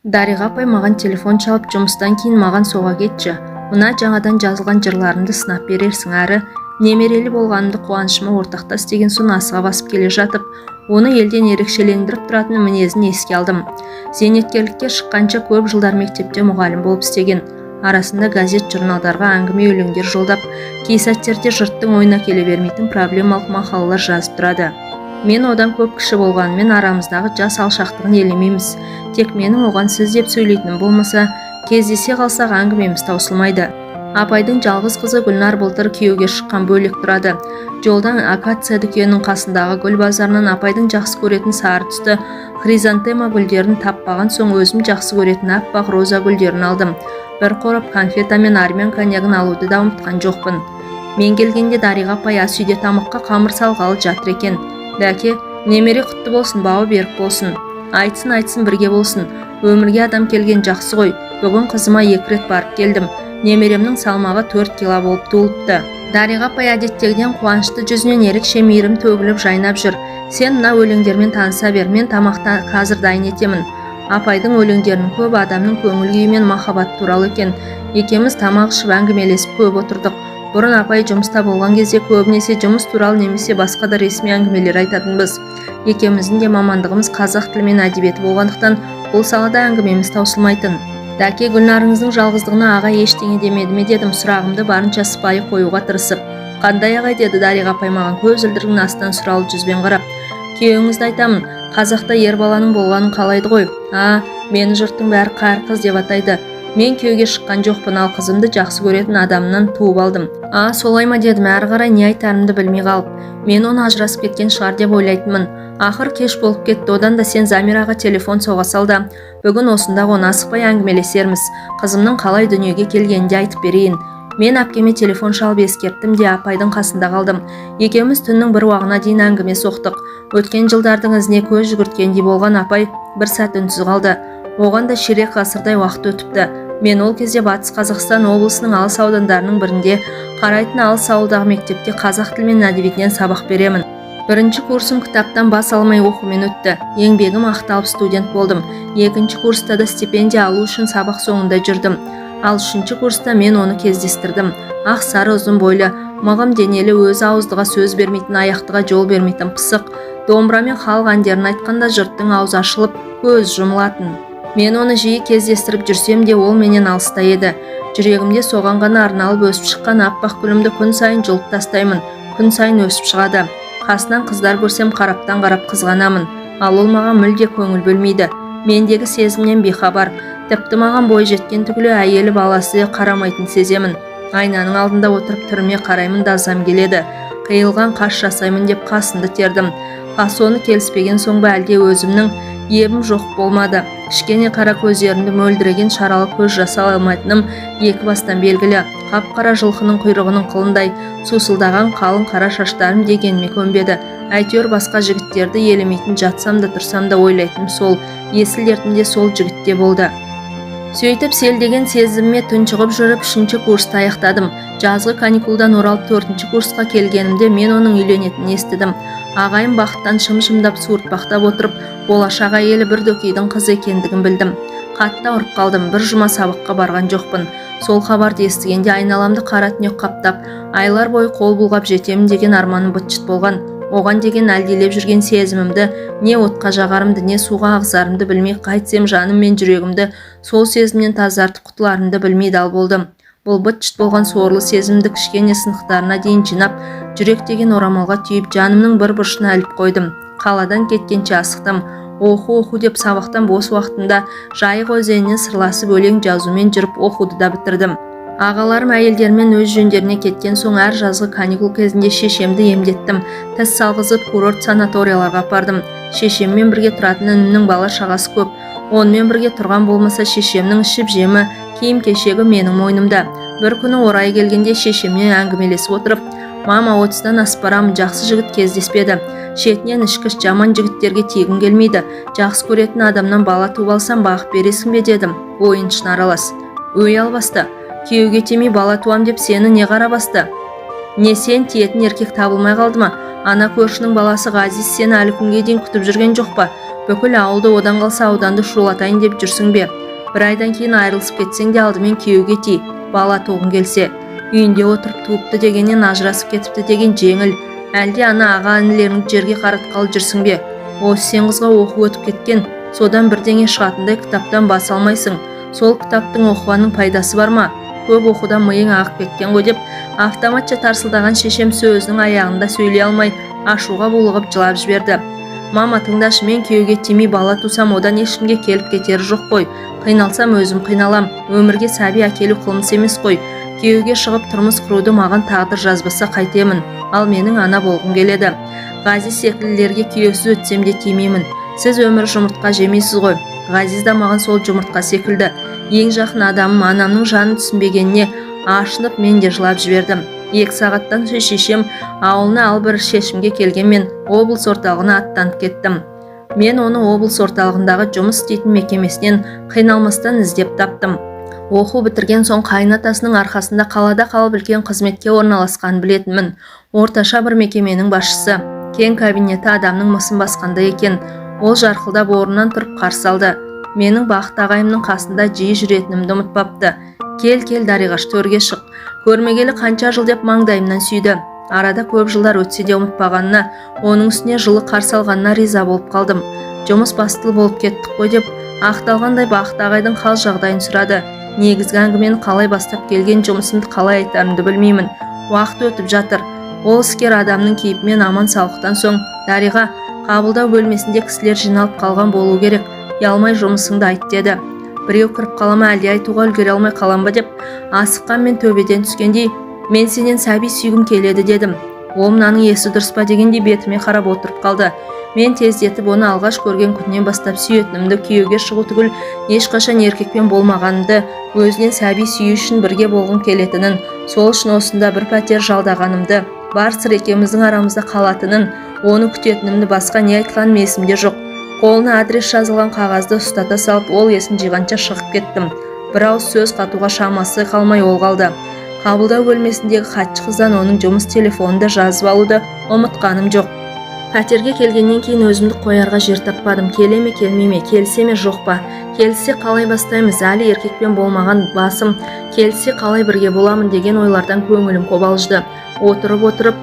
Дариға апай маған телефон шалып, жұмыстан кейін маған соға кетші. Мына жаңадан жазылған жырларымды сынап берерсің, әрі немерелі болғанымды қуанышыма ортақтас деген соң асыға басып келе жатып, оны елден ерекшелендіріп тұратын мінезін еске алдым. Зейнеткерлікке шыққанша көп жылдар мектепте мұғалім болып істеген. Арасында газет журналдарға әңгіме өлеңдер жолдап, кей сәттерде жұрттың ойына келе бермейтін проблемалық мақалалар жазып тұрады. Мен одан көп кіші болғанымен арамыздағы жас алшақтығын елемейміз. Тек менің оған сіз деп сөйлейтінім болмаса, кездесе қалсақ әңгімеміз таусылмайды. Апайдың жалғыз қызы Гүлнар былтыр күйеуге шыққан, бөлек тұрады. Жолдан акация дүкенінің қасындағы гүл базарынан апайдың жақсы көретін сары түсті хризантема гүлдерін таппаған соң өзім жақсы көретін аппақ роза гүлдерін алдым. Бір қорап конфета мен армян коньягын алуды да ұмытқан жоқпын. Мен келгенде Дариға апай ас үйде тамаққа қамыр салғалы жатыр екен. Дәке, немере құтты болсын, бауы берік болсын. Айтсын бірге болсын. Өмірге адам келген жақсы ғой. Бүгін қызыма 2 рет барып келдім. Немеремнің салмағы 4 кило болып туылыпты. Дариға апай әдеттегіден қуанышты жүзінен ерекше мейірім төгіліп жайнап жүр. Сен мына өлеңдермен таныса бер, мен тамақта қазір дайын етемін. Апайдың өлеңдерінің көбі адамның көңіл күйі мен махаббат туралы екен. Екеуміз тамақ ішіп әңгімелесіп көп отырдық. Бұрын апай жұмыста болған кезде көбінесе жұмыс туралы немесе басқа да ресми әңгімелер айтатынбыз. Екеуміздің де мамандығымыз қазақ тілі мен әдебиеті болғандықтан бұл салада әңгімеміз таусылмайтын. Дәке, Гүлнарыңыздың жалғыздығына аға ештеңе демеді ме дедім, сұрағымды барынша сыпайы қоюға тырысып. Қандай ағай, деді Дариға апай маған көзілдірігінің астынан сұралы жүзбен қарап. Күйеуіңізді айтамын, қазақта ер баланың болғанын қалайды ғой. Мені жұрттың бәрі қайыр қыз деп атайды. Мен күйеуге шыққан жоқпын, ал қызымды жақсы көретін адамнан туып алдым. Солай ма дедім, әрі қарай не айтарымды білмей қалып. Мен оны ажырасып кеткен шығар деп ойлайтынмын. Ақыр кеш болып кетті, одан да сен Замираға телефон соға салда. Бүгін осында ғона асықпай әңгімелесерміз. Қызымның қалай дүниеге келгенде айтып берейін. Мен әпкеме телефон шалып ескерттім де апайдың қасында қалдым. Екеуміз түннің бір уағына дейін әңгіме соқтық. Өткен жылдардың ізіне көз жүгірткендей болған апай бір сәт үнсіз қалды. Оған да ширек ғасырдай уақыт өтіпті. Мен ол кезде Батыс Қазақстан облысының алыс аудандарының бірінде қарайтын алыс ауылдағы мектепте қазақ тілі мен әдебиетінен сабақ беремін. 1-ші курсым кітаптан бас алмай оқумен өтті. Еңбегім ақталып студент болдым. 2-ші курста да стипендия алу үшін сабақ соңында жүрдім. Ал 3-ші курста мен оны кездестірдім. Ақ сары ұзын бойлы, мығым денелі, өзі ауыздыға сөз бермейтін, аяқтыға жол бермейтін пысық. Домбырамен халық әндерін айтқанда жұрттың аузы ашылып, көз жұмылатын. Мен оны жиі кездестіріп жүрсем де ол менен алыста еді. Жүрегімде соған ғана арналып өсіп шыққан аппақ гүлімді күн сайын жұлып тастаймын, күн сайын өсіп шығады. Қасынан қыздар көрсем қараптан қарап қызғанамын, ал ол маған мүлде көңіл бөлмейді. Мендегі сезімнен бейхабар, тіпті маған бой жеткен түгілі әйелі баласы қарамайтын сеземін. Айнаның алдында отырып түріме қараймын да азам келеді. Қиылған қаш жасаймын деп қасымды тердім. Қасоны келіспеген соң ба әлде өзімнің ебім жоқ болмады. Кішкене қара көздерімді мөлдіреген шаралы көз жаса алмайтыным екі бастан белгілі. Қап-қара жылқының құйрығының қылындай сусылдаған қалың қара шаштарым дегеніме көнбеді. Әйтеуір басқа жігіттерді елемейтін, жатсам да тұрсам да ойлайтыным сол, есіл дертімде сол жігітте болды. Сөйтіп селдеген сезіміме тұншығып жүріп 3-ші курсты аяқтадым. Жазғы каникулдан оралып 4-ші курсқа келгенімде мен оның үйленетінін естідім. Ағайым бақыттан шым-шымдап суыртпақтап отырып, болашақ әйелі бір дөкейдің қызы екендігін білдім. Қатты ауырып қалдым, бір жұма сабаққа барған жоқпын. Сол хабарды естігенде айналамды қара түнек қаптап, айлар бойы қол бұлғап жетемін деген арманым быт-шыт болған. Оған деген әлдилеп жүрген сезімімді, не отқа жағарымды, не суға ағызарымды білмей қайтсем жаным мен жүрегімді сол сезімнен тазартып құтыларымды білмей дал болдым. Бұл быт-шыт болған сорлы сезімді кішкене сынықтарына дейін жинап, жүрек деген орамалға түйіп, жанымның бір бұрышына іліп қойдым. Қаладан кеткенше асықтым. Оқу деп сабақтан бос уақытында Жайық өзенінен сырласып өлең жазумен жүріп оқуды да бітірдім. Ағаларым әйелдермен өз жөндеріне кеткен соң әр жазғы каникул кезінде шешемді емдеттім. Тіс салғызып курорт санаторияларға апардым. Шешеммен бірге тұратын інімнің бала шағасы көп. Онымен бірге тұрған болмаса шешемнің ішіп жемі, киім кешегі менің мойнымда. Бір күні орайы келгенде шешеммен әңгімелесіп отырып, мама 30-дан асып барамын, жақсы жігіт кездеспеді. Шетінен ішкіш жаман жігіттерге тегін келмейді. Жақсы көретін адамнан бала туып алсам бағып бересің бе дедім. Ойыншын аралас. Өй албасты. Күйеуге темей бала туам деп сені не қара басты? Не сен тиетін еркек табылмай қалды ма? Ана көршінің баласы Ғазиз сені әлі күнге дейін күтіп жүрген жоқ па? Бүкіл ауылды одан қалса ауданды шулатайын деп жүрсің бе? Бір айдан кейін айырылысып кетсең де алдымен күйеуге ти, бала туғың келсе. Үйінде отырып туыпты дегеннен ажырасып кетіпті деген жеңіл. Әлде ана аға інілеріңді жерге қаратқалы жүрсің бе? Осы сен қызға оқу өтіп кеткен, содан бірдеңе шығатындай кітаптан бас алмайсың. Сол кітаптың оқығанның пайдасы бар ма? Көп оқудан миың ағып кеткен ғой деп автоматша тарсылдаған шешем сөзінің аяғында сөйлей алмай ашуға булығып жылап жіберді. Мама, тыңдашы, мен күйеуге тимей бала тусам одан ешкімге келіп кетері жоқ қой. Қиналсам өзім қиналам. Өмірге сәби әкелу қылмыс емес қой. Күйеуге шығып тұрмыс құруды маған тағдыр жазбаса қайтемін. Ал менің ана болғым келеді. Ғазиз секілділерге күйеусіз өтсем де тимеймін. Сіз өмір жұмыртқа жемейсіз ғой. Ғазиз да маған сол жұмыртқа секілді. Ең жақын адамым, анамның жанын түсінбегеніне ашынып мен де жылап жібердім. 2 сағаттан соң шешем ауылына ал бір шешімге келгенмен облыс орталығына аттанып кеттім. Мен оны облыс орталығындағы жұмыс істейтін мекемесінен қиналмастан іздеп таптым. Оқу бітірген соң қайынатасының арқасында қалада қалып үлкен қызметке орналасқанын білетінмін. Орташа бір мекеменің басшысы. Кең кабинеті адамның мысын басқандай екен. Ол жарқылдап орнынан тұрып қарсы алды. Менің бақыт ағайымның қасында жиі жүретінімді ұмытпапты. Кел, Дариғаш, төрге шық. Көрмегелі қанша жыл деп маңдайымнан сүйді. Арада көп жылдар өтсе де ұмытпағанына, оның үстіне жылы қарсы алғанына риза болып қалдым. Жұмыс бастыл болып кеттік қой деп ақталғандай бақыт ағайдың хал жағдайын сұрады. Негізгі әңгімені қалай бастап келген, жұмысымды қалай айтарымды білмеймін. Уақыт өтіп жатыр. Ол іскер адамның кейіпімен аман саулықтан соң, Дариға, қабылдау бөлмесінде кісілер жиналып қалған болу керек. Ялмай жұмысыңды айт деді. Біреу кіріп қалама, әлде айтуға үлгере алмай қалам ба деп асыққан мен төбеден түскендей, мен сенен сәби сүйгім келеді дедім. Ол мынаның есі дұрыс па дегендей бетіме қарап отырып қалды. Мен тездетіп оны алғаш көрген күннен бастап сүйетінімді, күйеуге шығу түгіл ешқашан еркекпен болмағанымды, өзінен сәби сүю үшін бірге болғым келетінін, сол үшін осында бір пәтер жалдағанымды, бар сыр екеуміздің арамызда қалатынын, оны күтетінімді, басқа не айтқаным есімде жоқ. Қолына адрес жазылған қағазды ұстата салып, ол есін жиғанша шығып кеттім. Бір ауыз сөз қатуға шамасы қалмай ол қалды. Қабылдау бөлмесіндегі хатшы қыздан оның жұмыс телефонында жазып алуды ұмытқаным жоқ. Пәтерге келгеннен кейін өзімді қоярға жер таппадым. Келе ме, келмей ме, келсе ме, жоқ па? Келсе қалай бастаймыз? Әлі еркекпен болмаған басым. Келсе қалай бірге боламын деген ойлардан көңілім қобалжыды. Отырып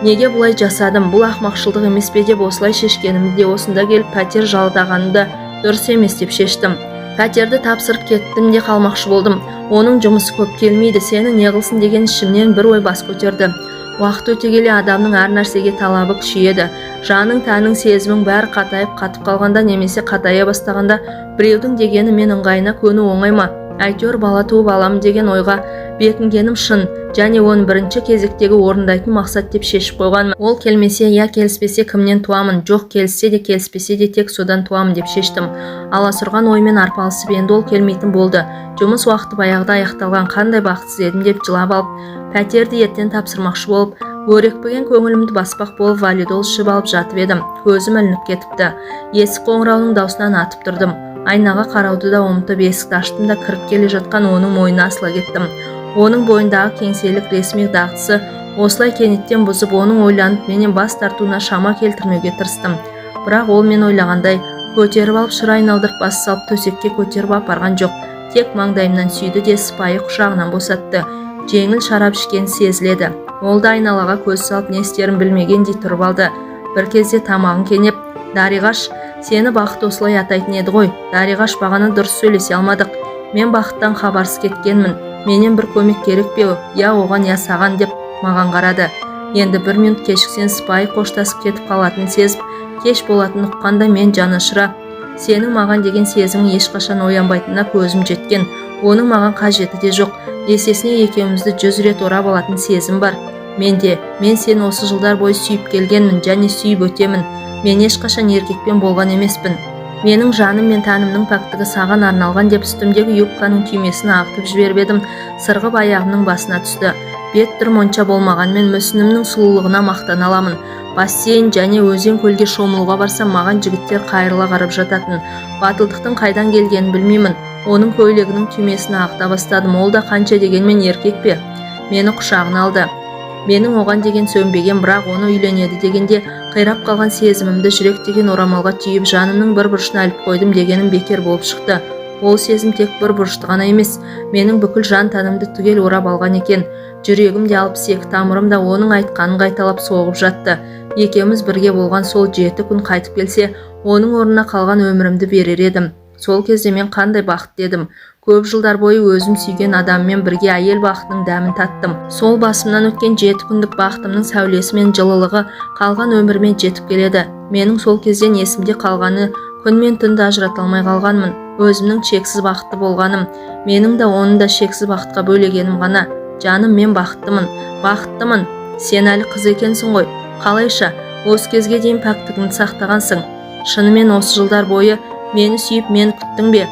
неге бұлай жасадым? Бұл ақмақшылдық емес пе деп осылай шешкенімді де осында келіп пәтер жалдағанымды дұрыс емес деп шештім. Пәтерді тапсырып кеттім де қалмақшы болдым. Оның жұмысы көп келмейді, сені не қылсын деген ішімнен бір ой бас көтерді. Уақыт өте келе адамның әр нәрсеге талабы күшейеді. Жаның, тәнің, сезімің бәрі қатайып қатып қалғанда немесе қатая бастағанда біреудің дегені мен ыңғайына көну оңай ма? Әйтеуір бала туып аламын деген ойға бекінгенім шын, және оны бірінші кезектегі орындайтын мақсат деп шешіп қойғанмын. Ол келмесе я келіспесе кімнен туамын? Жоқ, келіссе де келіспесе де тек содан туамын деп шештім. Аласұрған оймен арпалысып енді ол келмейтін болды. Жұмыс уақыты баяғыда аяқталған, қандай бақытсыз едім деп жылап алып, пәтерді ертең тапсырмақшы болып, өрекпіген көңілімді баспақ болып валидол ішіп алып жатып едім. Көзім ілініп кетіпті. Есік қоңырауының даусынан атып тұрдым. Айнаға қарауды да ұмытып есікті аштым да кіріп келе жатқан оның мойнына асыла кеттім. Оның бойындағы кеңселік ресми дағдысы осылай кенеттен бұзып, оның ойланып менен бас тартуына шама келтірмеуге тырыстым. Бірақ ол мен ойлағандай көтеріп алып шыр айналдырып бас салып төсекке көтеріп апарған жоқ. Тек маңдайымнан сүйді де сыпайы құшағынан босатты. Жеңіл шарап ішкен сезіледі. Ол да айналаға көз салып не істерін білмегендей тұрып алды. Бір кезде тамағын кенеп, Дариғаш, сені бақыт осылай атайтын еді ғой. Дариғаш, бағана дұрыс сөйлесе алмадық. Мен бақыттан хабарсыз кеткенмін. Менен бір көмек керек пе? Я оған, я саған деп маған қарады. Енді 1 минут кешіксен сыпайы қоштасып кетіп қалатын сезіп, кеш болатын ұққанда мен жанашыра. Сенің маған деген сезімің ешқашан оянбайтынына көзім жеткен. Оның маған қажеті де жоқ. Есесіне екеумізді 100 рет орап алатын сезім бар. Мен сені осы жылдар бойы сүйіп келгенмін және сүйіп өтемін. Мен ешқашан еркекпен болған емеспін. Менің жаным мен тәнімнің пәктігі саған арналған деп үстімдегі юбканың түймесін ағытып жіберіп едім. Сырғып аяғымның басына түсті. Бет түрім онша болмағанмен мүсінімнің сұлулығына мақтан аламын. Бассейн және өзен көлге шомылуға барсам, маған жігіттер қайырыла қарап жататын. Батылдықтың қайдан келгенін білмеймін. Оның көйлегінің түймесін ағыта бастадым. Ол да қанша дегенмен еркек пе? Мені құшағына алды. Менің оған деген сөнбеген, бірақ оны үйленеді дегенде қирап қалған сезімімді жүрек деген орамалға түйіп жанымның бір бұрышына іліп қойдым дегенім бекер болып шықты. Ол сезім тек бір бұрышты ғана емес, менің бүкіл жан тәнімді түгел орап алған екен. Жүрегім де 62 тамырым да оның айтқанын қайталап соғып жатты. Екеуміз бірге болған сол 7 күн қайтып келсе, оның орнына қалған өмірімді берер едім. Сол кезде мен қандай бақытты едім. Көп жылдар бойы өзім сүйген адаммен бірге әйел бақытының дәмін таттым. Сол басымнан өткен 7 күндік бақытымның сәулесі мен жылылығы қалған өмірмен жетіп келеді. Менің сол кезден есімде қалғаны, күн мен түнді ажырата алмай қалғанмын. Өзімнің шексіз бақытты болғаным, менің де оны да шексіз бақытқа бөлегенім ғана. Жаным, мен бақыттымын, бақыттымын. Сен әлі қыз екенсің ғой. Қалайша, осы кезге дейін пәктігіңді сақтағансың. Шынымен осы жылдар бойы мені сүйіп, мені күттің бе?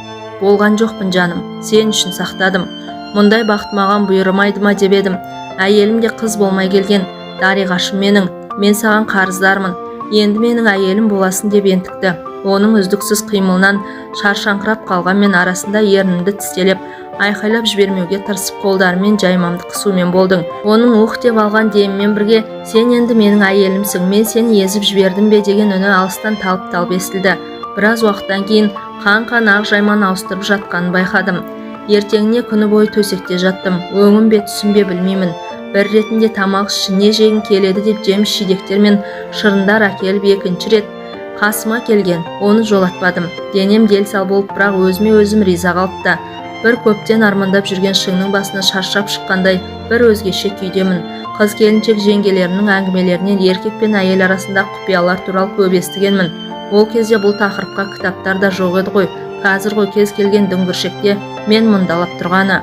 Болған жоқпын жаным, сен үшін сақтадым. Мұндай бақыт маған бұйырмайды ма деп едім. Әйелім де қыз болмай келген. Дариғашым менің, мен саған қарыздармын. Енді менің әйелім боласын деп ентікті. Оның үздіксіз қимылынан шаршаңқырап қалғанмен арасында ернімді тістелеп, айқайлап жібермеуге тырысып қолдарымен жаймамды қысумен болдың. Оның ух деп алған демімен бірге, сен енді менің әйелімсің, мен сені езіп жібердім бе деген үні алыстан талып-талып естілді. Біраз уақыттан кейін қан ақ жайман ауыстырып жатқанын байқадым. Ертеңіне күні бойы төсекте жаттым. Өңім бе түсім бе білмеймін. Бір ретінде тамақ ішіне жегім келеді деп жеміс жидектер мен шырындар әкеліп, екінші рет қасыма келген. Оны жолатпадым. Денем дел-сал болып, бірақ өзіме өзім риза қалыпты. Бір көптен армандап жүрген шыңның басына шаршап шыққандай бір өзгеше күйдемін. Қыз келіншек жеңгелерінің әңгімелерінен еркек пен әйел арасында құпиялар туралы көп естігенмін. Ол кезде бұл тақырыпқа кітаптар да жоқ еді ғой. Қазір ғой кез келген дүңгіршекте мен мұндалап тұрғаны.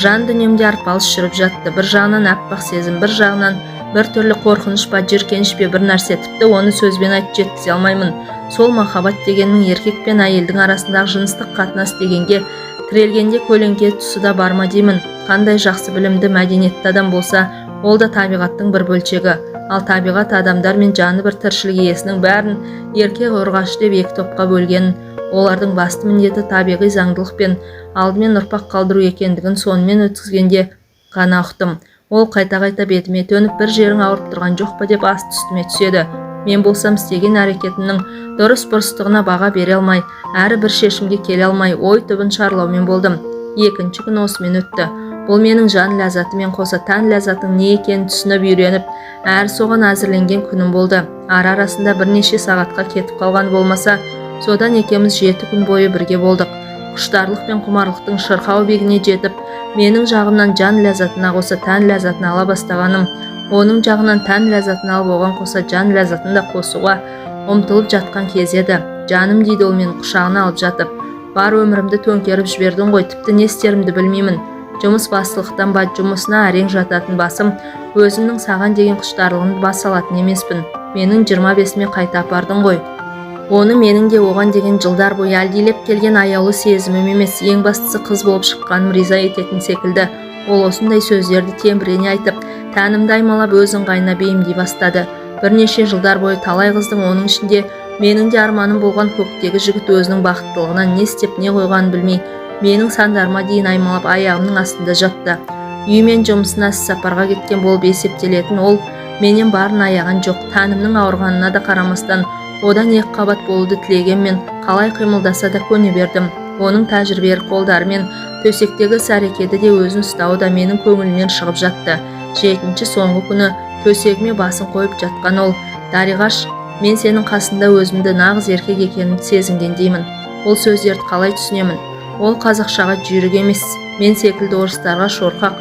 Жан дүниемде арпалыс жүріп жатты. Bir жағынан аппақ сезім, бір жағынан бір түрлі қорқыныш па, жиіркеніш пе бір нәрсе, тіпті оны сөзбен айтып жеткізе алмаймын. Сол махаббат дегеннің еркек пен әйелдің арасындағы жыныстық қатынас дегенге тірелгенде көлеңке тұсы да бар ма деймін. Қандай жақсы білімді, мәдениетті адам болса, ол да табиғаттың бір бөлшегі. Ал табиғат адамдар мен жаны бір тіршілік иесінің бәрін еркек ұрғашы деп екі топқа бөлгенін, олардың басты міндеті табиғи заңдылық пен алдымен ұрпақ қалдыру екендігін сонымен өткізгенде ғана ұқтым. Ол қайта-қайта бетіме төніп, бір жерің ауырып тұрған жоқ па деп асты-үстіме түседі. Мен болсам істеген әрекетімнің дұрыс-бұрыстығына баға бере алмай, әрі бір шешімге келе алмай, ой түбін шарлаумен болдым. Екінші күн осымен өтті. Бұл менің жан ләззатымен қоса тән ләззатың не екенін түсініп үйреніп, әрі соған әзірленген күнім болды. Арасында бірнеше сағатқа кетіп қалған болмаса, содан екеуміз 7 күн бойы бірге болдық. Құштарлық пен құмарлықтың шырқау биігіне жетіп, менің жағымнан жан ләззатына қоса тән ләззатын ала бастағаным, оның жағынан тән ләззатын алып оған қоса жан ләззатын да қосуға ұмтылып жатқан кез еді. Жаным дейді ол мені құшағына алып жатып. Бар өмірімді төңкеріп жібердің ғой, тіпті не істерімді білмеймін. Жұмыс бастылықтан ба, жұмысына әрең жататын басым, өзімнің саған деген құштарлығымды бас алатын емеспін. Менің 25-ме қайта апардың ғой. Оны менің де оған деген жылдар бойы әлдилеп келген аяулы сезімім емес, ең бастысы қыз болып шыққаным риза ететін секілді. Ол осындай сөздерді темірене айтып, тәнімді аймалап өз ыңғайына бейімдей бастады. Бірнеше жылдар бойы талай қыздың, оның ішінде менің де арманым болған көктегі жігіт өзінің бақыттылығынан не істеп не қойғанын білмей, менің сандарыма дейін аймалап аяғымның астында жатты. Үй мен жұмысына іссапарға кеткен болып есептелетін ол менен барын аяған жоқ. Тәнімнің ауырғанына да қарамастан одан екі қабат болуды тілегенмен қалай қимылдаса да көне бердім. Оның тәжірибелі қолдары мен төсектегі іс-әрекеті де өзін ұстауы да менің көңілімнен шығып жатты. 7-ші соңғы күні төсегіме басын қойып жатқан ол: Дариғаш, мен сенің қасында өзімді нағыз еркек екенімді сезінгендеймін. Ол сөздерді қалай түсінемін? Ол қазақшаға жүйрік емес, мен секілді орыстарға шорқақ.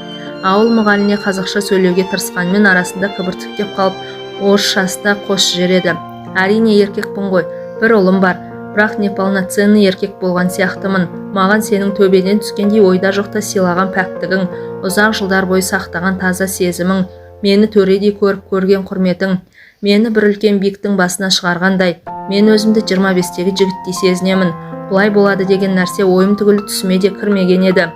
Ауыл мұғаліне қазақша сөйлеуге тырысқанмен арасында кібіртіктеп қалып, орысшасы да қос жібереді. Әрине еркекпін ғой, бір ұлым бар, бірақ неполноценный еркек болған сияқтымын. Маған сенің төбеден түскендей ойда жоқта сыйлаған пәктігің, ұзақ жылдар бойы сақтаған таза сезімің, мені төредей көріп көрген құрметің, мені бір үлкен биіктің басына шығарғандай, мен өзімді 25-тегі жігіттей сезінемін. Бұлай болады деген нәрсе ойым түгілі түсіме де кірмеген еді.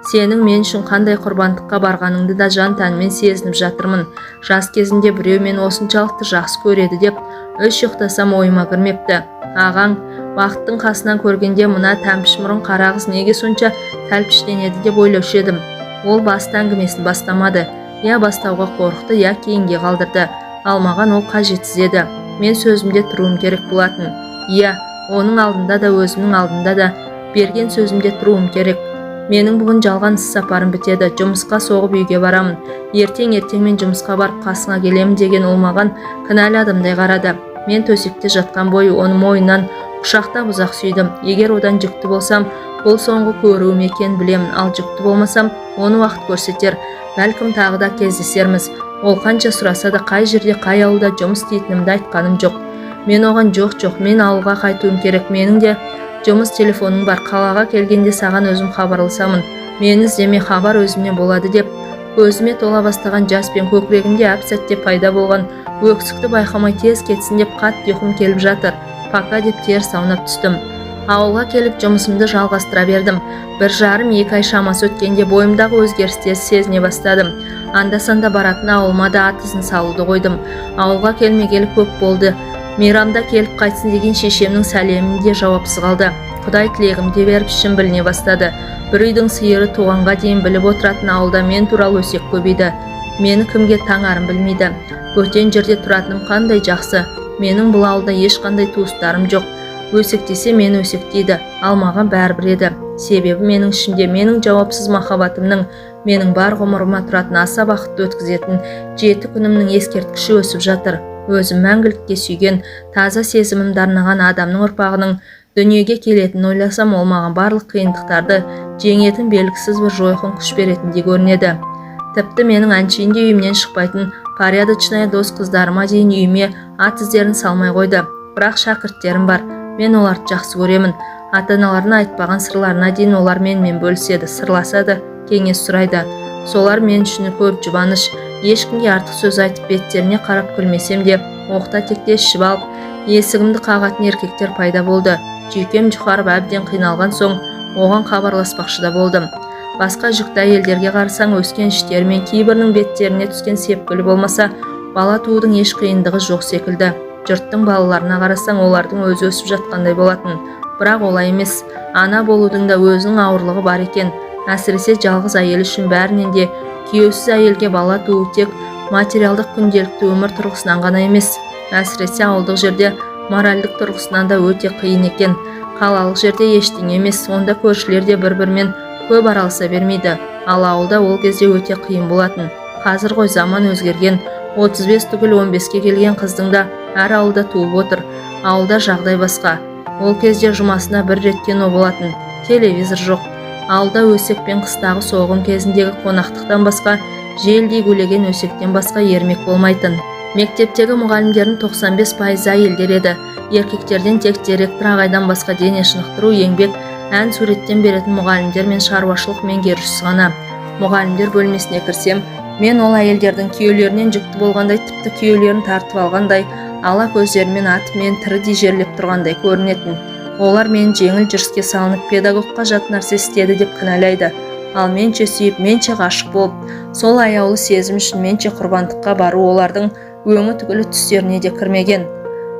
Сенің мен үшін қандай құрбандыққа барғаныңды да жан тәнмен сезініп жатырмын. Жас кезінде біреу мен осыншалықты жақсы көреді деп үш ұйықтасам ойыма кірмепті. Ағаң бақыттың қасынан көргенде мына тәмпіш мұрын қара қыз неге сонша тәлпіштенеді деп ойлаушы едім. Ол басты әңгімесін бастамады. Я бастауға қорықты, я кейінге қалдырды. Ал маған ол қажетсіз еді. Мен сөзімде тұруым керек болатын. Иә, оның алдында да, өзімнің алдында да берген сөзімде тұруым керек. Менің бүгін жалған іс сапарым бітеді. Жұмысқа соғып үйге барамын. Ертең мен жұмысқа барып қасыңа келемін деген ол маған кінәлі адамдай қарады. Мен төсекте жатқан бойы оны мойнынан құшақтап ұзақ сүйдім. Егер одан жүкті болсам, бұл соңғы көруім екенін білемін. Ал жүкті болмасам, оны уақыт көрсетер. Бәлкім тағы да кездесерміз. Ол қанша сұраса да, қай жерде, қай ауылда жұмыс істейтінімді айтқаным жоқ. Мен оған жоқ, мен ауылға қайтуым керек. Менің де жұмыс телефоным бар. Қалаға келгенде саған өзім хабарласамын. Мені іздеме, хабар өзімнен болады деп, көзіме тола бастаған жас пен көкірегімде әп-сәтте пайда болған өксікті байқамай тез кетсін деп қатты ұйқым келіп жатыр. Пока деп теріс аунап түстім. Ауылға келіп жұмысымды жалғастыра бердім. 1,5-2 ай шамасы өткенде бойымдағы өзгерістерді сезіне бастадым. Анда-санда баратын ауылыма да ат ізін салуды қойдым. Ауылға келмегелі көп болды. Мейрамда келіп қайтсын деген шешемнің сәлемі де жауапсыз қалды. Құдай тілегімде беріп ішім біліне бастады. Бір үйдің сиыры туғанға дейін біліп отыратын ауылда мен туралы өсек көбейді. Мені кімге таңарым білмейді. Бөтен жерде тұратыным қандай жақсы. Менің бұл ауылда ешқандай туыстарым жоқ. Өсектесе мені өсектейді, ал маған бәрібір еді. Себебі менің ішімде менің жауапсыз махаббатымның, менің бар ғұмырыма тұратын аса бақытты өткізетін 7 күнімнің ескерткіші өсіп жатыр. Өзім мәңгілікке сүйген, таза сезімімді арнаған адамның ұрпағының дүниеге келетінін ойласам, ол маған барлық қиындықтарды жеңетін белгісіз бір жойқын күш беретіндей көрінеді. Тіпті менің әншейінде үйімнен шықпайтын порядочная дос қыздарыма дейін үйіме ат іздерін салмай қойды. Бірақ шәкірттерім бар. Мен оларды жақсы көремін. Ата-аналарына айтпаған сырларына дейін олар менімен бөліседі, сырласады, кеңес сұрайды. Солар мен үшін көп жұбаныш. Ешкімге артық сөз айтып беттеріне қарап күлмесем де, оқта-текте ішіп алып, есігімді қағатын еркектер пайда болды. Жүйкем жұқарып әбден қиналған соң, оған хабарласпақшы да болдым. Басқа жүкті әйелдерге қарасаң, өскен іштері мен кейбірінің беттеріне түскен сепкілі болмаса, бала туудың еш қиындығы жоқ секілді. Жұрттың балаларына қарасаң, олардың өзі өсіп жатқандай болатын. Бірақ олай емес. Ана болудың да өзінің ауырлығы бар екен. Әсіресе жалғыз әйел үшін бәрінен де күйеусіз әйелге бала туу тек материалдық күнделікті өмір тұрғысынан ғана емес. Әсіресе ауылдық жерде моральдық тұрғысынан да өте қиын екен. Қалалық жерде ештеңе емес, онда көршілер де бір-бірімен көп араласа бермейді. Ал ауылда ол кезде өте қиын болатын. Қазір ғой заман өзгерген. 35 түгіл 15-ке келген қыздың да әр ауылда туып отыр. Ауылда жағдай басқа. Ол кезде жұмасына бір рет кино болатын. Телевизор жоқ. Ауылда өсек пен қыстағы соғым кезіндегі қонақтықтан басқа, желдей гулеген өсектен басқа ермек болмайтын. Мектептегі мұғалімдердің 95% әйелдер еді. Еркектерден тек директор ағайдан басқа дене шынықтыру, еңбек, ән суреттен беретін мұғалімдер мен шаруашылық меңгерушісі ғана. Мұғалімдер бөлмесіне кірсем, мен ол әйелдердің күйеулерінен жүкті болғандай, тіпті күйеулерін тартып алғандай, ала көздерімен атып мен тірідей жерлеп тұрғандай көрінетін. Олар мен жеңіл жүріске салынып педагогқа жат нәрсе істеді деп кінәлайды. Ал менше сүйіп, менше ғашық болып, сол аяулы сезім үшін менше құрбандыққа бару олардың өңі түгілі түстеріне де кірмеген.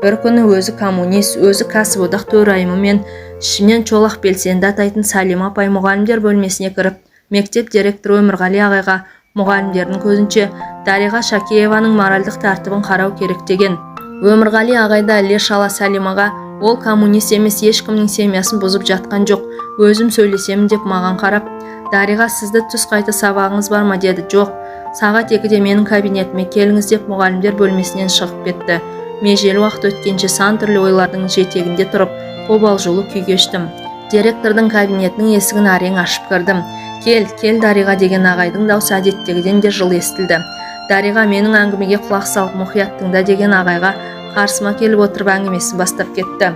Бір күні өзі коммунист, өзі кәсіподақ төрайымы мен ішінен чолақ белсенді атайтын Салима апай мұғалімдер бөлмесіне кіріп, мектеп директоры Өмірғали ағайға мұғалімдердің көзінше Дариға Шакееваның моральдық тәртібін қарау керек деген. Өмірғали ағайда іле-шала Салимаға, ол коммунист емес, ешкімнің семьясын бұзып жатқан жоқ, өзім сөйлесемін деп маған қарап, Дариға, сізді түс қайта сабағыңыз бар ма деді. Жоқ, сағат 2-де менің кабинетіме келіңіз деп мұғалімдер бөлмесінен шығып кетті. Межелі уақыт өткенше сан түрлі ойлардың жетегінде тұрып, қобалжулы күй кештім. Директордың кабинетінің есігін әрең ашып кірдім. Кел Дариға деген ағайдың даусы әдеттегіден де жылы естілді. Дариға менің әңгімеге құлақ салып мұқият тыңда деген ағайға қарсыма келіп отырып әңгімесін бастап кетті.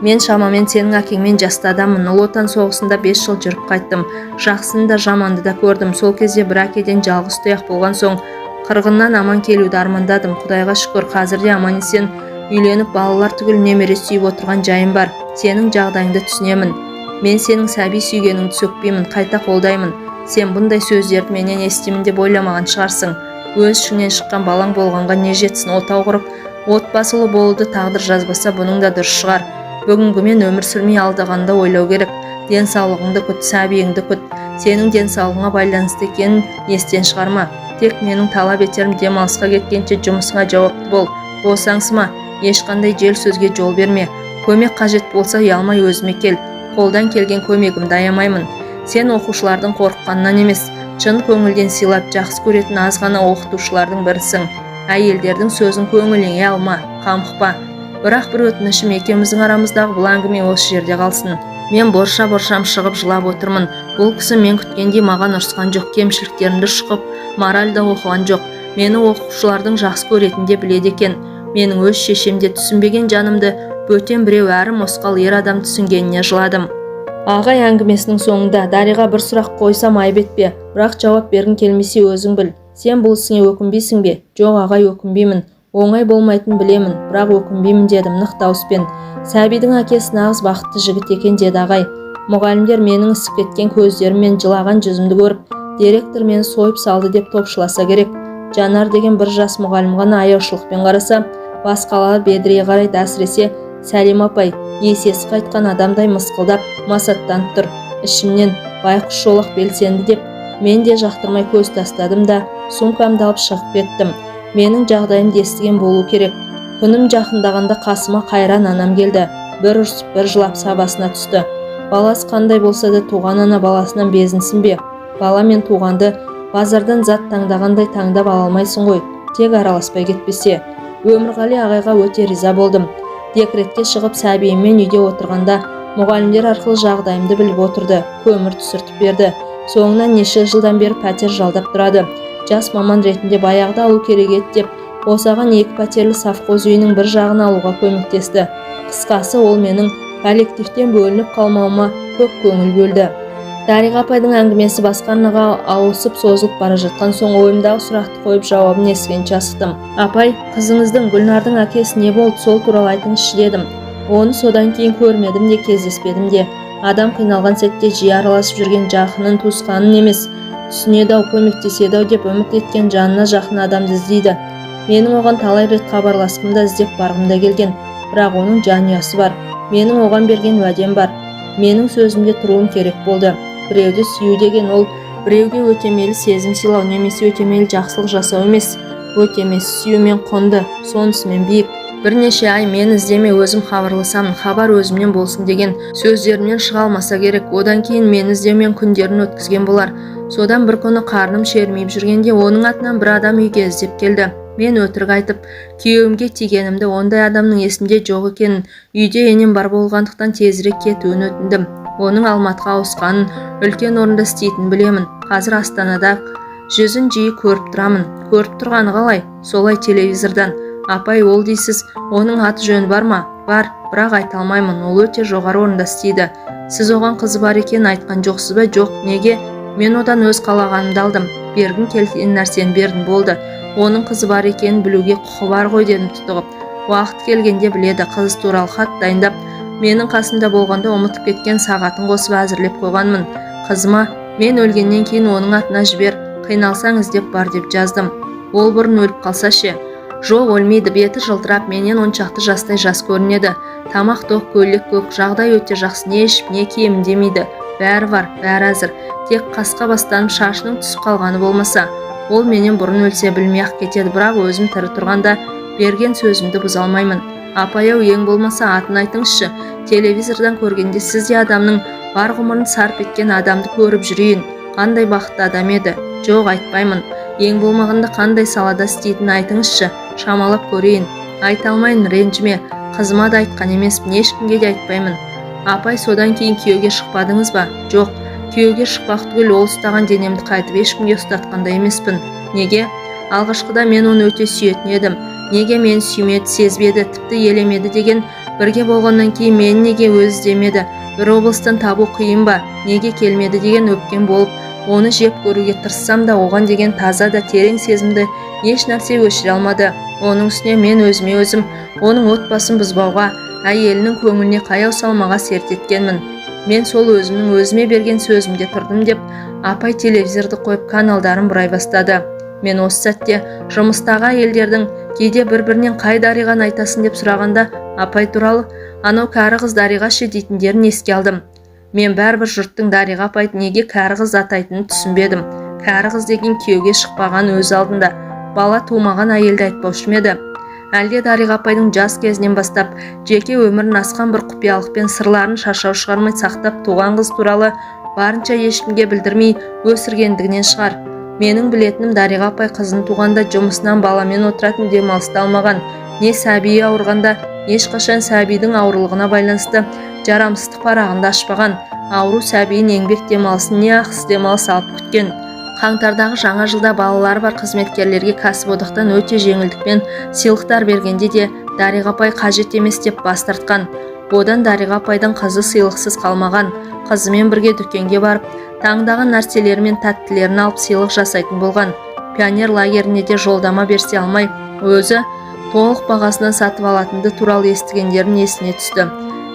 Мен шамамен сенің әкеңмен жасты адаммын. Ұлы Отан соғысында 5 жыл жүріп қайттым. Жақсыны да жаманды да көрдім. Сол кезде бір әкеден жалғыз тұяқ болған соң қырғыннан аман келуді армандадым. Құдайға шүкір, қазірде аман есен үйленіп балалар түгіл немере сүйіп отырған жайым бар. Сенің жағдайыңды түсінемін. Мен сенің сәби сүйгеніңді сөкпеймін, қайта қолдаймын. Сен бұндай сөздерді менен естимін деп ойламаған шығарсың. Өз ішіңнен шыққан балаң болғанға не жетсін, отау құрып, отбасылы болуды тағдыр жазбаса бұның да дұрыс шығар. Бүгінгімен өмір сүрмей алдағанда ойлау керек. Денсаулығыңды күт, сәбиіңді күт. Сенің денсаулығыңа байланысты екенін естен шығарма. Тек менің талап етерім демалысқа кеткенше жұмысыңа жауапты бол. Болсаңсыма, ешқандай жел сөзге жол берме. Көмек қажет болса ұялмай өзіме кел. Қолдан келген көмегімді аямаймын. Сен оқушылардың қорыққанынан емес, шын көңілден сыйлап жақсы көретін аз ғана оқытушылардың бірісің. Әйелдердің сөзін көңіліңе алма, қамықпа. Бірақ бір өтінішім, екеуміздің арамыздағы бұл әңгіме осы жерде қалсын. Мен борша-боршам шығып жылап отырмын. Бұл кісі мен күткендей маған ұрысқан жоқ, кемшіліктерімді шұқып, моральда оқыған жоқ. Мені оқушылардың жақсы көретін де біледі екен. Менің өз шешемде түсінбеген жанымды бөтен біреу әрі мосқал ер адам түсінгеніне жыладым. Ағай әңгімесінің соңында Дариға бір сұрақ қойсам айып етпе, бірақ жауап бергің келмесе өзің біл. Сен бұл ісіңе өкінбейсің бе? Жоқ ағай, өкінбеймін. Оңай болмайтын білемін, бірақ өкінбеймін дедім нық дауыспен. Сәбидің әкесі нағыз бақытты жігіт екен деді ағай. Мұғалімдер менің ісіп кеткен көздерім мен жылаған жүзімді көріп, директор мені сойып салды деп топшыласа керек. Жанар деген бір жас мұғалім ғана аяушылықпен қараса, басқалар бедірейе қарайды. Әсіресе Сәлим апай есесі қайтқан адамдай мысқылдап масаттанып тұр. Ішімнен байқұс шолақ белсенді деп мен де жақтырмай көз тастадым да сумкамды алып шығып кеттім. Менің жағдайымды естіген болу керек. Күнім жақындағанда қасыма Қайран анам келді. Бір ұрсып, бір жылап сабасына түсті. Баласы қандай болса да туған ана баласынан безінсін бе? Бала мен туғанды базардан зат таңдағандай таңдап ала алмайсың ғой, тек араласпай кетпесе. Өмірғали ағайға өте риза болдым. Декретке шығып сәбиіммен үйде отырғанда мұғалімдер арқылы жағдайымды біліп отырды, көмір түсіртіп берді. Соңынан неше жылдан бері пәтер жалдап тұрады. Жас маман ретінде баяғыда алу керек еді деп, осаған 2 пәтерлі совхоз үйінің бір жағын алуға көмектесті. Қысқасы, ол менің коллективтен бөлініп қалмауыма көп көңіл бөлді. Дариға апайдың әңгімесі басқа арнаға ауысып созылып бара жатқан соң ойымдағы сұрақты қойып жауабын естігенше асықтым. Апай, қызыңыздың Гүлнардың әкесі не болды, сол туралы айтыңызшы дедім. Оны содан кейін көрмедім де кездеспедім де. Адам қиналған сәтте жиі араласып жүрген жақынын, туысқанын емес, түсінеді-ау, көмектеседі-ау деп үміт еткен жанына жақын адамды іздейді. Менің оған талай рет хабарласқым да іздеп барғым да келген, бірақ оның жанұясы бар. Менің оған берген уәдем бар. Менің сөзімде тұруым керек болды. Біреуді сүю деген ол біреуге өтемелі сезім сыйлау немесе өтемелі жақсылық жасау емес, өтемесі сүюмен құнды, сонысымен биік. Бірнеше ай мен іздеме, өзім хабарласамын, хабар өзімнен болсын деген сөздерімнен шыға алмаса керек. Одан кейін мен іздеумен күндерін өткізген болар. Содан бір күні қарным шермейіп жүргенде оның атынан бір адам үйге іздеп келді. Мен өтірік айтып, күйеуімге тигенімді, ондай адамның есімде жоқ екенін, үйде енем бар болғандықтан тезірек кетуін өтіндім. Оның Алматыға ауысқанын, үлкен орында істейтінін білемін. Қазір Астанада жүзін жиі көріп тұрамын. Көріп тұрғаны қалай? Солай телевизордан. Апай, ол дейсіз, оның аты жөні бар ма? Бар, бірақ айта алмаймын. Ол өте жоғары орында істейді. Сіз оған қызы бар екен айтқан жоқсыз ба? Жоқ, неге? Мен одан өз қалағанымды алдым. Бергім келген нәрсені бердім, болды. Оның қызы бар екенін білуге құқы бар ғой дедім тұтығып. Уақыт келгенде біледі. Қыз туралы хат дайындап, менің қасымда болғанда ұмытып кеткен сағатын қосып әзірлеп қойғанмын. Қызыма, мен өлгеннен кейін оның атына жібер, қиналсаң іздеп бар деп жаздым. Ол бұрын өліп қалса ше? Жоқ, өлмейді. Беті жылтырап, менен 10 шақты жастай жас көрінеді. Тамақ тоқ, көйлек көк, жағдай өте жақсы, не ішіп, не киемін демейді. Бәрі бар, бәрі әзір. Тек қасқа бастанып шашының түсіп қалғаны болмаса. Ол менен бұрын өлсе білмей-ақ кетеді, бірақ өзім тірі тұрғанда берген сөзімді бұза алмаймын. Апай-ау, ең болмаса атын айтыңызшы. Телевизордан көргенде сіз де адамның бар ғұмырын сарп еткен адамды көріп жүрейін. Қандай бақытты адам еді? Жоқ, айтпаймын. Ең болмағанда қандай салада істейтінін айтыңызшы. Шамалап көрейін. Айта алмайын, ренжіме. Қызыма да айтқан емеспін, ешкімге де айтпаймын. Апай, содан кейін күйеуге шықпадыңыз ба? Жоқ, күйеуге шықпақ түгіл, ол ұстаған денемді қайтып ешкімге ұстатқанда емеспін. Неге? Алғашқыда мен оны өте сүйетін едім. Неге мені сүймеді, сезбеді, тіпті елемеді деген, бірге болғаннан кейін мені неге өзі іздемеді? Бір облыстан табу қиын ба? Неге келмеді деген өпкен болып, оны жеп көруге тырыссам да оған деген таза да терең сезімді еш нәрсе өшіре алмады. Оның үстіне мен өзіме өзім оның отбасын бұзбауға, әйелінің көңіліне қаяу салмаға серт еткенмін. Мен сол өзімнің өзіме берген сөзімде тұрдым деп, апай телевизорды қойып каналдарын бұрай бастады. Мен осы сәтте жұмыстағы әйелдердің кейде бір-бірінен қай Дариғаны айтасын деп сұрағанда, апай туралы анау кәрі қыз Дариға ше дейтіндерін еске алдым. Мен бәрібір жұрттың Дариға апайды неге кәрі қыз атайтынын түсінбедім. кәрі қыз деген күйеуге шықпаған өз алдында, бала тумаған әйелді айтпаушы ма еді? Әлде Дариға апайдың жас кезінен бастап жеке өмірін асқан бір құпиялықпен сырларын шашау шығармай сақтап туған қыз туралы барынша ешкімге білдірмей өсіргендігінен шығар. Менің білетінім, Дариға апай қызын туғанда жұмысынан баламен отыратын демалысты алмаған, не сәбиі ауырғанда ешқашан сәбидің аурулығына байланысты жарамсыздық парағында ашпаған. Ауру сәбиін еңбек демалысын не ақысы демалыс алып күткен. Қаңтардағы жаңа жылда балалары бар қызметкерлерге кәсіподақтан өте жеңілдікпен сыйлықтар бергенде де Дариға апай қажет емес деп бас тартқан. Одан Дариға апайдың қызы сыйлықсыз қалмаған. Қызымен бірге дүкенге барып, таңдаған нәрселері мен тәттілерін алып сыйлық жасайтын болған. Пионер лагеріне де жолдама берсе алмай, өзі толық бағасынан сатып алатынды туралы естігендерін есіне түсті.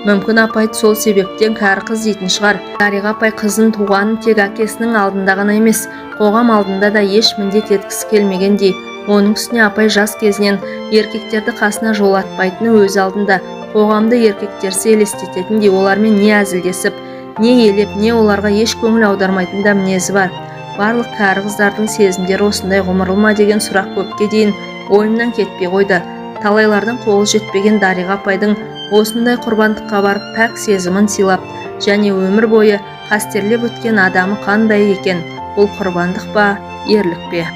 Мүмкін апай сол себептен кәрі қыз дейтін шығар. Дариға апай қызын туғанын тек әкесінің алдында ғана емес, қоғам алдында да еш міндет еткісі келмегендей. Оның үстіне апай жас кезінен еркектерді қасына жолатпайтыны өз алдында, қоғамды еркектерсі елестететіндей, олармен не әзілдесіп, не елеп, не оларға еш көңіл аудармайтын да мінезі бар. Барлық кәрі қыздардың сезімдері осындай ғұмырлы ма деген сұрақ көпке дейін ойымнан кетпей қойды. Талайлардың қолы жетпеген Дариға апайдың осындай құрбандыққа барып пәк сезімін сыйлап, және өмір бойы қастерлеп өткен адамы қандай екен? Бұл құрбандық па, ерлік пе?